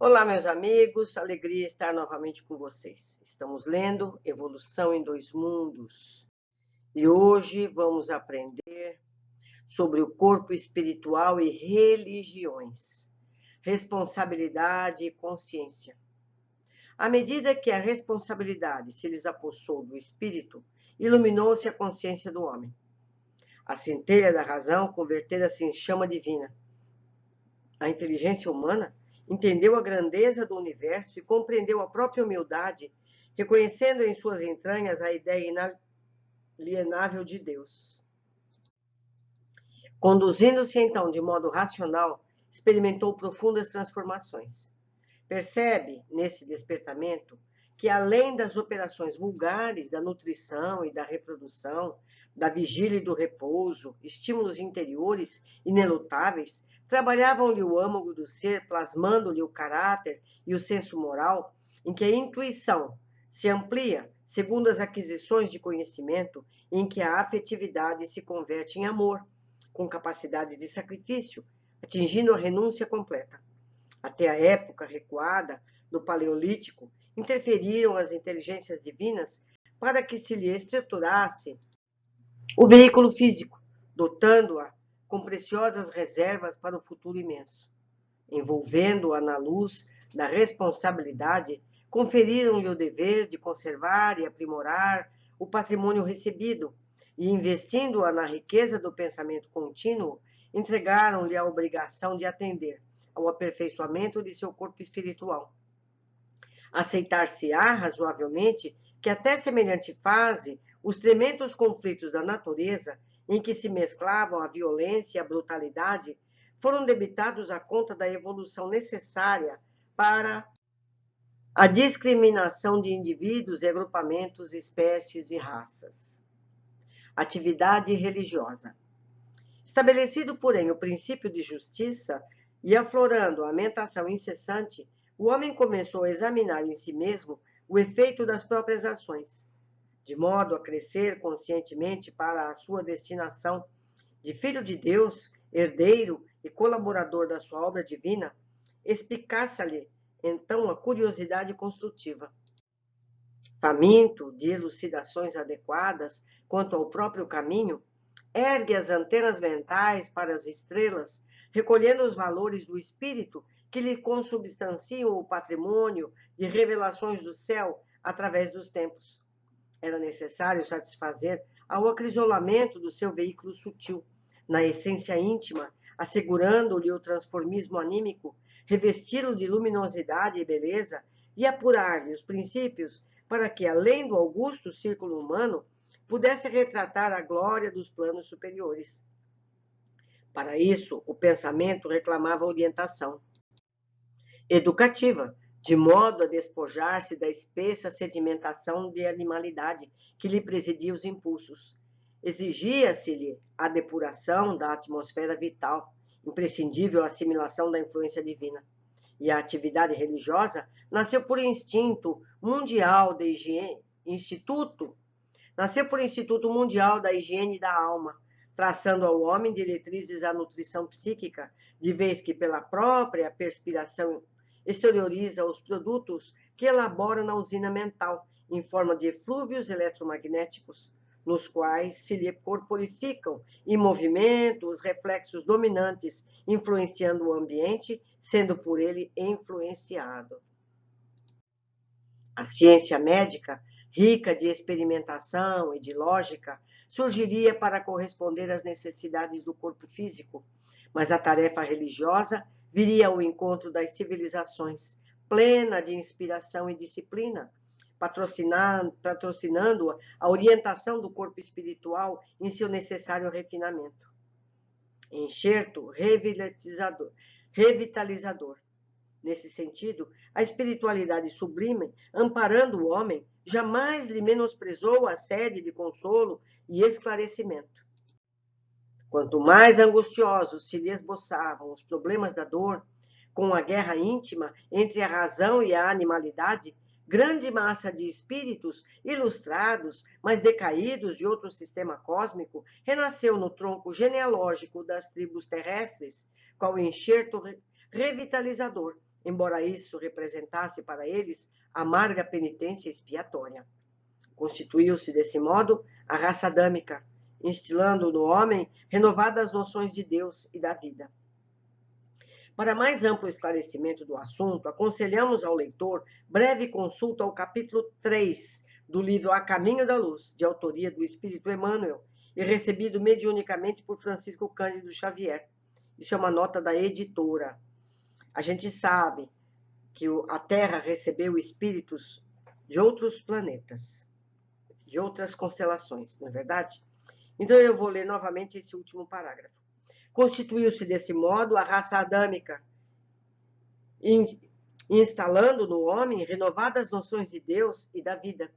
Olá, meus amigos, alegria estar novamente com vocês. Estamos lendo Evolução em Dois Mundos e hoje vamos aprender sobre o corpo espiritual e religiões, responsabilidade e consciência. À medida que a responsabilidade se lhes apossou do espírito, iluminou-se a consciência do homem. A centelha da razão convertera-se em chama divina. A inteligência humana entendeu a grandeza do universo e compreendeu a própria humildade, reconhecendo em suas entranhas a ideia inalienável de Deus. Conduzindo-se então de modo racional, experimentou profundas transformações. Percebe, nesse despertamento, que além das operações vulgares da nutrição e da reprodução, da vigília e do repouso, estímulos interiores inelutáveis, trabalhavam-lhe o âmago do ser, plasmando-lhe o caráter e o senso moral, em que a intuição se amplia segundo as aquisições de conhecimento, em que a afetividade se converte em amor, com capacidade de sacrifício, atingindo a renúncia completa. Até a época recuada do Paleolítico, interferiram as inteligências divinas para que se lhe estruturasse o veículo físico, dotando-a com preciosas reservas para o futuro imenso. Envolvendo-a na luz da responsabilidade, conferiram-lhe o dever de conservar e aprimorar o patrimônio recebido e, investindo-a na riqueza do pensamento contínuo, entregaram-lhe a obrigação de atender ao aperfeiçoamento de seu corpo espiritual. Aceitar-se-á razoavelmente que até semelhante fase, os tremendos conflitos da natureza, em que se mesclavam a violência e a brutalidade, foram debitados à conta da evolução necessária para a discriminação de indivíduos e agrupamentos, espécies e raças. Atividade religiosa. Estabelecido, porém, o princípio de justiça e aflorando a mentação incessante, o homem começou a examinar em si mesmo o efeito das próprias ações, de modo a crescer conscientemente para a sua destinação de filho de Deus, herdeiro e colaborador da sua obra divina, espicaça-lhe então a curiosidade construtiva. Faminto de elucidações adequadas quanto ao próprio caminho, ergue as antenas mentais para as estrelas, recolhendo os valores do espírito que lhe consubstanciam o patrimônio de revelações do céu através dos tempos. Era necessário satisfazer ao acrisolamento do seu veículo sutil, na essência íntima, assegurando-lhe o transformismo anímico, revesti-lo de luminosidade e beleza e apurar-lhe os princípios para que, além do augusto círculo humano, pudesse retratar a glória dos planos superiores. Para isso, o pensamento reclamava orientação educativa, de modo a despojar-se da espessa sedimentação de animalidade que lhe presidia os impulsos. Exigia-se-lhe a depuração da atmosfera vital, imprescindível assimilação da influência divina. E a atividade religiosa nasceu por instinto mundial de higiene, Nasceu por Instituto Mundial da Higiene da Alma, traçando ao homem diretrizes à nutrição psíquica, de vez que pela própria perspiração exterioriza os produtos que elabora na usina mental, em forma de eflúvios eletromagnéticos, nos quais se lhe corporificam em movimento os reflexos dominantes, influenciando o ambiente, sendo por ele influenciado. A ciência médica, rica de experimentação e de lógica, surgiria para corresponder às necessidades do corpo físico, mas a tarefa religiosa viria ao encontro das civilizações, plena de inspiração e disciplina, patrocinando a orientação do corpo espiritual em seu necessário refinamento. Enxerto revitalizador. Nesse sentido, a espiritualidade sublime, amparando o homem, jamais lhe menosprezou a sede de consolo e esclarecimento. Quanto mais angustiosos se lhe esboçavam os problemas da dor, com a guerra íntima entre a razão e a animalidade, grande massa de espíritos ilustrados, mas decaídos de outro sistema cósmico, renasceu no tronco genealógico das tribos terrestres, qual enxerto revitalizador, embora isso representasse para eles amarga penitência expiatória. Constituiu-se, desse modo, a raça adâmica, instilando no homem renovadas noções de Deus e da vida. Para mais amplo esclarecimento do assunto, aconselhamos ao leitor breve consulta ao capítulo 3 do livro A Caminho da Luz, de autoria do Espírito Emmanuel, e recebido mediunicamente por Francisco Cândido Xavier. Isso é uma nota da editora. A gente sabe que a Terra recebeu espíritos de outros planetas, de outras constelações, não é verdade? Então eu vou ler novamente esse último parágrafo. Constituiu-se desse modo a raça adâmica, instalando no homem renovadas noções de Deus e da vida.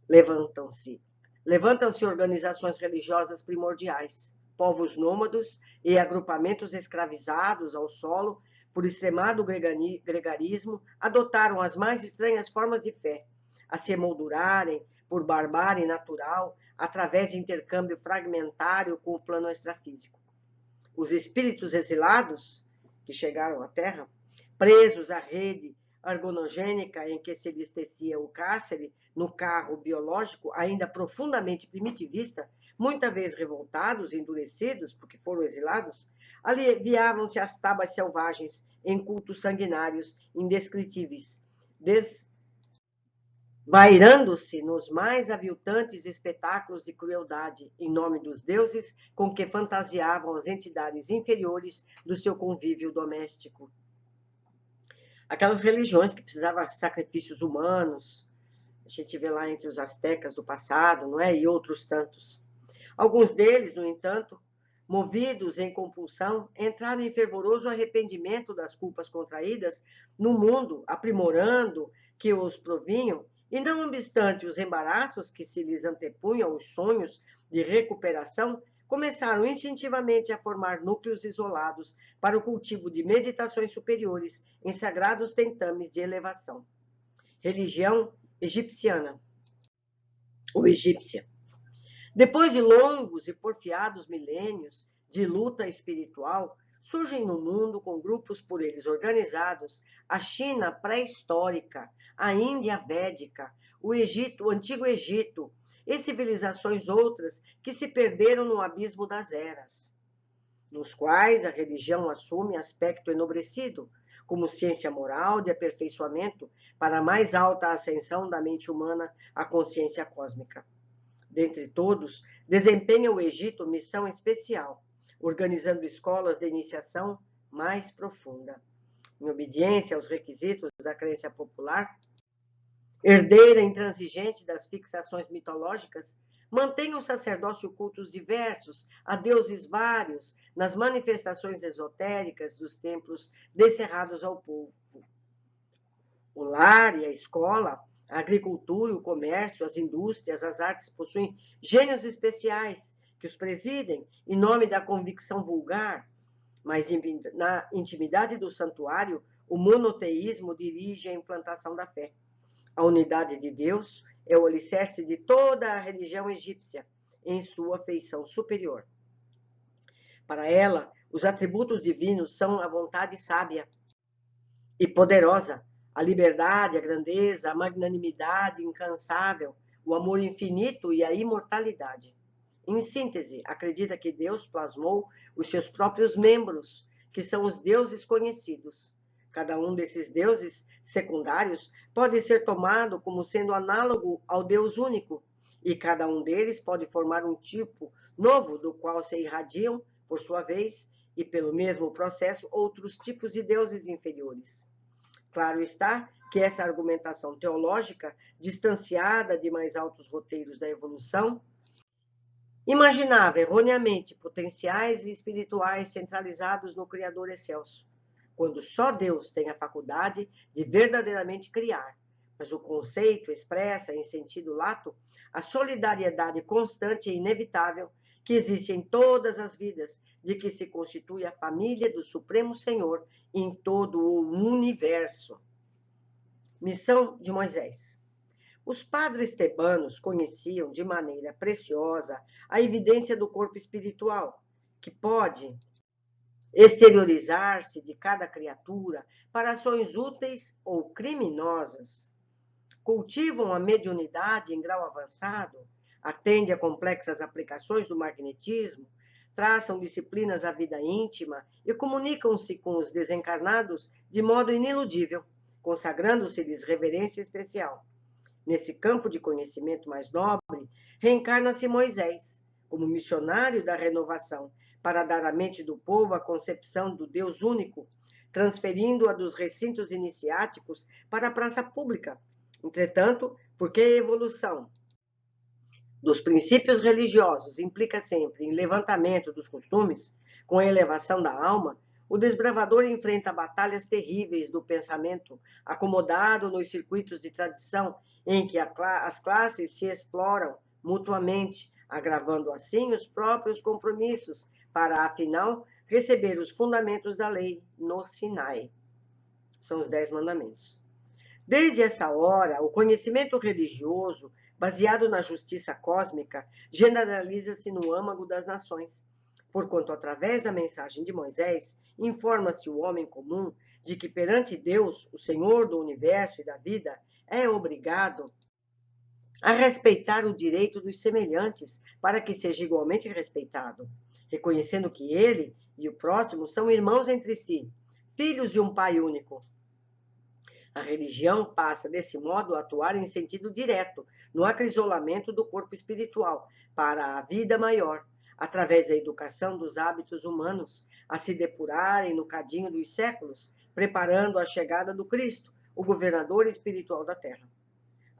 Levantam-se organizações religiosas primordiais, povos nômados e agrupamentos escravizados ao solo por extremado gregarismo, adotaram as mais estranhas formas de fé, a se emoldurarem por barbárie natural, através de intercâmbio fragmentário com o plano extrafísico. Os espíritos exilados, que chegaram à Terra, presos à rede argonogênica em que se lhes tecia o cárcere, no carro biológico ainda profundamente primitivista, muitas vezes revoltados, endurecidos, porque foram exilados, aliviavam-se às tabas selvagens em cultos sanguinários indescritíveis, vairando-se nos mais aviltantes espetáculos de crueldade, em nome dos deuses com que fantasiavam as entidades inferiores do seu convívio doméstico. Aquelas religiões que precisavam de sacrifícios humanos, a gente vê lá entre os astecas do passado, não é? E outros tantos. Alguns deles, no entanto, movidos em compulsão, entraram em fervoroso arrependimento das culpas contraídas no mundo, aprimorando que os provinham, e não obstante os embaraços que se lhes antepunham os sonhos de recuperação, começaram instintivamente a formar núcleos isolados para o cultivo de meditações superiores em sagrados tentames de elevação. Religião egipciana, ou egípcia. Depois de longos e porfiados milênios de luta espiritual, surgem no mundo, com grupos por eles organizados, a China pré-histórica, a Índia védica, o Egito, o Antigo Egito, e civilizações outras que se perderam no abismo das eras, nos quais a religião assume aspecto enobrecido, como ciência moral de aperfeiçoamento para a mais alta ascensão da mente humana à consciência cósmica. Dentre todos, desempenha o Egito missão especial, organizando escolas de iniciação mais profunda. Em obediência aos requisitos da crença popular, herdeira intransigente das fixações mitológicas, mantém o sacerdócio cultos diversos, a deuses vários, nas manifestações esotéricas dos templos descerrados ao povo. O lar e a escola, a agricultura, o comércio, as indústrias, as artes possuem gênios especiais que os presidem em nome da convicção vulgar, mas na intimidade do santuário, o monoteísmo dirige a implantação da fé. A unidade de Deus é o alicerce de toda a religião egípcia, em sua feição superior. Para ela, os atributos divinos são a vontade sábia e poderosa, a liberdade, a grandeza, a magnanimidade incansável, o amor infinito e a imortalidade. Em síntese, acredita que Deus plasmou os seus próprios membros, que são os deuses conhecidos. Cada um desses deuses secundários pode ser tomado como sendo análogo ao Deus único, e cada um deles pode formar um tipo novo do qual se irradiam, por sua vez, e pelo mesmo processo, outros tipos de deuses inferiores. Claro está que essa argumentação teológica, distanciada de mais altos roteiros da evolução, imaginava erroneamente potenciais espirituais centralizados no Criador excelso, quando só Deus tem a faculdade de verdadeiramente criar, mas o conceito expressa, em sentido lato, a solidariedade constante e inevitável que existe em todas as vidas, de que se constitui a família do Supremo Senhor em todo o universo. Missão de Moisés. Os padres tebanos conheciam de maneira preciosa a evidência do corpo espiritual, que pode exteriorizar-se de cada criatura para ações úteis ou criminosas. Cultivam a mediunidade em grau avançado, atendem a complexas aplicações do magnetismo, traçam disciplinas à vida íntima e comunicam-se com os desencarnados de modo iniludível, consagrando-se-lhes reverência especial. Nesse campo de conhecimento mais nobre, reencarna-se Moisés, como missionário da renovação, para dar à mente do povo a concepção do Deus único, transferindo-a dos recintos iniciáticos para a praça pública. Entretanto, porque a evolução dos princípios religiosos implica sempre em levantamento dos costumes, com a elevação da alma, o desbravador enfrenta batalhas terríveis do pensamento, acomodado nos circuitos de tradição em que as classes se exploram mutuamente, agravando assim os próprios compromissos, para, afinal, receber os fundamentos da lei no Sinai. São os 10 mandamentos. Desde essa hora, o conhecimento religioso, baseado na justiça cósmica, generaliza-se no âmago das nações, porquanto, através da mensagem de Moisés, informa-se o homem comum de que, perante Deus, o Senhor do universo e da vida, é obrigado a respeitar o direito dos semelhantes, para que seja igualmente respeitado, reconhecendo que ele e o próximo são irmãos entre si, filhos de um Pai único. A religião passa, desse modo, a atuar em sentido direto, no acrisolamento do corpo espiritual, para a vida maior, através da educação dos hábitos humanos, a se depurarem no cadinho dos séculos, preparando a chegada do Cristo, o governador espiritual da Terra.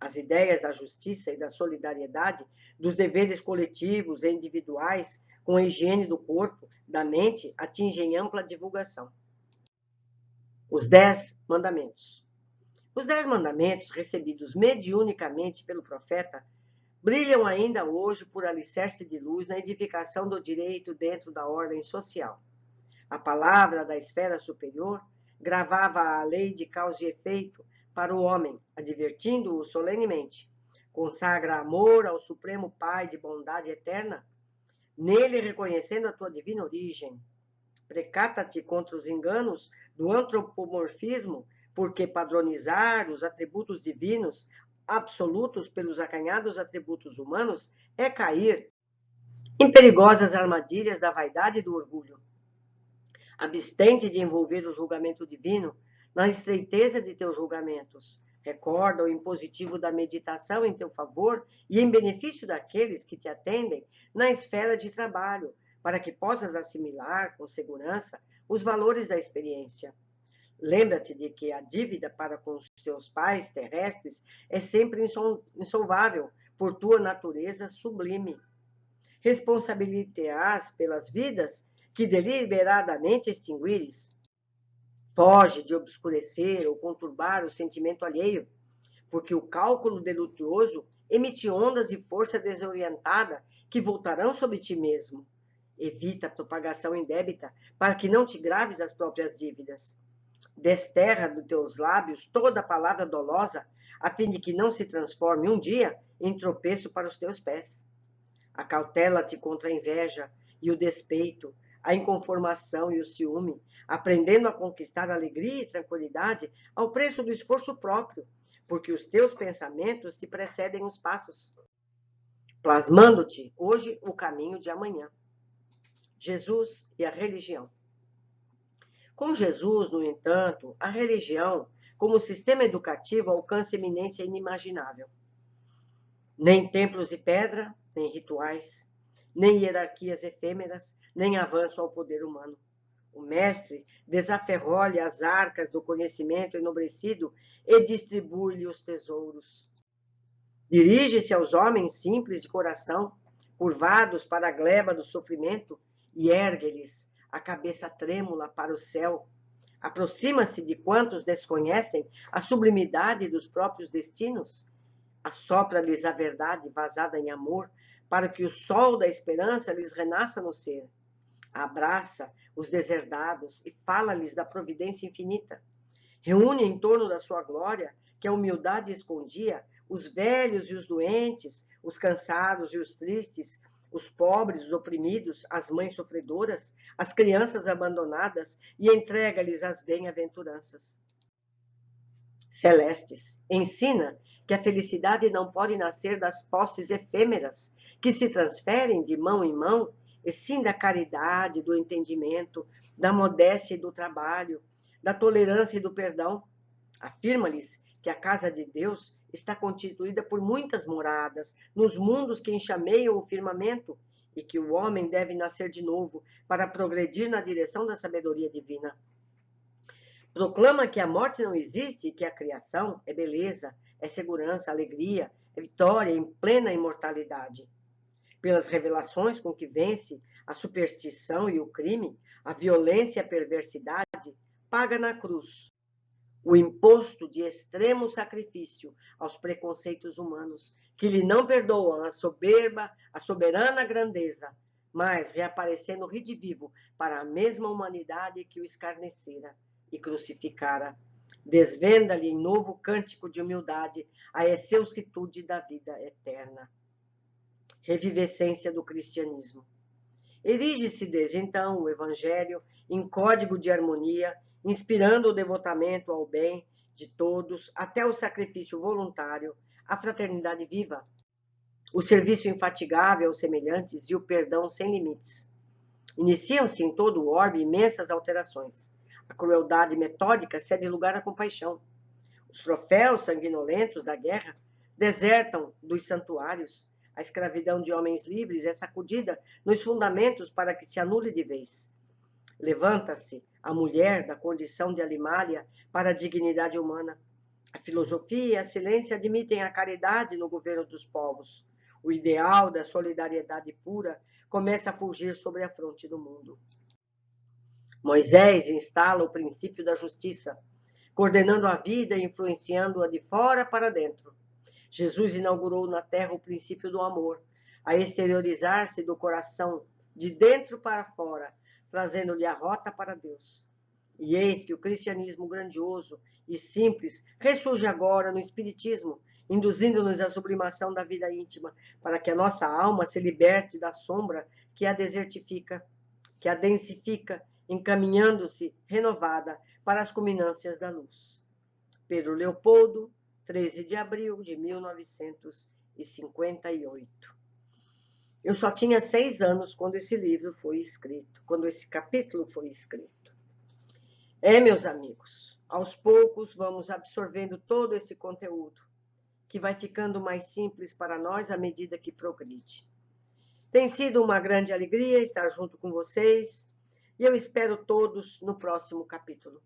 As ideias da justiça e da solidariedade, dos deveres coletivos e individuais, com a higiene do corpo, da mente, atingem ampla divulgação. Os 10 mandamentos. Os 10 mandamentos, recebidos mediunicamente pelo profeta, brilham ainda hoje por alicerce de luz na edificação do direito dentro da ordem social. A palavra da esfera superior gravava a lei de causa e efeito para o homem, advertindo-o solenemente. Consagra amor ao Supremo Pai de bondade eterna, nele reconhecendo a tua divina origem. Precata-te contra os enganos do antropomorfismo, porque padronizar os atributos divinos absolutos pelos acanhados atributos humanos é cair em perigosas armadilhas da vaidade e do orgulho. Abstente de envolver o julgamento divino na estreiteza de teus julgamentos. Recorda o impositivo da meditação em teu favor e em benefício daqueles que te atendem na esfera de trabalho, para que possas assimilar com segurança os valores da experiência. Lembra-te de que a dívida para com os teus pais terrestres é sempre insolvável por tua natureza sublime. Responsabilizarás pelas vidas que deliberadamente extinguires. Foge de obscurecer ou conturbar o sentimento alheio, porque o cálculo delituoso emite ondas de força desorientada que voltarão sobre ti mesmo. Evita a propagação indébita, para que não te graves as próprias dívidas. Desterra dos teus lábios toda palavra dolosa, a fim de que não se transforme um dia em tropeço para os teus pés. Acautela-te contra a inveja e o despeito, a inconformação e o ciúme, aprendendo a conquistar alegria e tranquilidade ao preço do esforço próprio, porque os teus pensamentos te precedem os passos, plasmando-te hoje o caminho de amanhã. Jesus e a religião. Com Jesus, no entanto, a religião, como sistema educativo, alcança eminência inimaginável. Nem templos de pedra, nem rituais, nem hierarquias efêmeras, nem avanço ao poder humano. O mestre desaferrolha as arcas do conhecimento enobrecido e distribui-lhe os tesouros. Dirige-se aos homens simples de coração, curvados para a gleba do sofrimento, e ergue-lhes a cabeça trêmula para o céu. Aproxima-se de quantos desconhecem a sublimidade dos próprios destinos. Assopra-lhes a verdade vazada em amor, para que o sol da esperança lhes renasça no ser. Abraça os deserdados e fala-lhes da providência infinita. Reúne em torno da sua glória, que a humildade escondia, os velhos e os doentes, os cansados e os tristes, os pobres, os oprimidos, as mães sofredoras, as crianças abandonadas e entrega-lhes as bem-aventuranças celestes. Ensina que a felicidade não pode nascer das posses efêmeras, que se transferem de mão em mão, e sim da caridade, do entendimento, da modéstia e do trabalho, da tolerância e do perdão. Afirma-lhes que a casa de Deus está constituída por muitas moradas, nos mundos que enxameiam o firmamento, e que o homem deve nascer de novo para progredir na direção da sabedoria divina. Proclama que a morte não existe e que a criação é beleza, é segurança, alegria, é vitória em plena imortalidade. Pelas revelações com que vence a superstição e o crime, a violência e a perversidade, paga na cruz o imposto de extremo sacrifício aos preconceitos humanos, que lhe não perdoam a soberba, a soberana grandeza, mas reaparecendo redivivo para a mesma humanidade que o escarnecera e crucificara. Desvenda-lhe em novo cântico de humildade a excelsitude da vida eterna. Revivescência do cristianismo. Erige-se desde então o Evangelho em código de harmonia, inspirando o devotamento ao bem de todos, até o sacrifício voluntário, a fraternidade viva, o serviço infatigável aos semelhantes e o perdão sem limites. Iniciam-se em todo o orbe imensas alterações. A crueldade metódica cede lugar à compaixão. Os troféus sanguinolentos da guerra desertam dos santuários. A escravidão de homens livres é sacudida nos fundamentos para que se anule de vez. Levanta-se a mulher da condição de animalia para a dignidade humana. A filosofia e a ciência admitem a caridade no governo dos povos. O ideal da solidariedade pura começa a fulgir sobre a fronte do mundo. Moisés instala o princípio da justiça, coordenando a vida e influenciando-a de fora para dentro. Jesus inaugurou na terra o princípio do amor, a exteriorizar-se do coração de dentro para fora, trazendo-lhe a rota para Deus. E eis que o cristianismo grandioso e simples ressurge agora no espiritismo, induzindo-nos à sublimação da vida íntima, para que a nossa alma se liberte da sombra que a desertifica, que a densifica, encaminhando-se renovada para as culminâncias da luz. Pedro Leopoldo, 13 de abril de 1958. Eu só tinha 6 anos quando esse livro foi escrito, quando esse capítulo foi escrito. Meus amigos, aos poucos vamos absorvendo todo esse conteúdo, que vai ficando mais simples para nós à medida que progride. Tem sido uma grande alegria estar junto com vocês, e eu espero todos no próximo capítulo.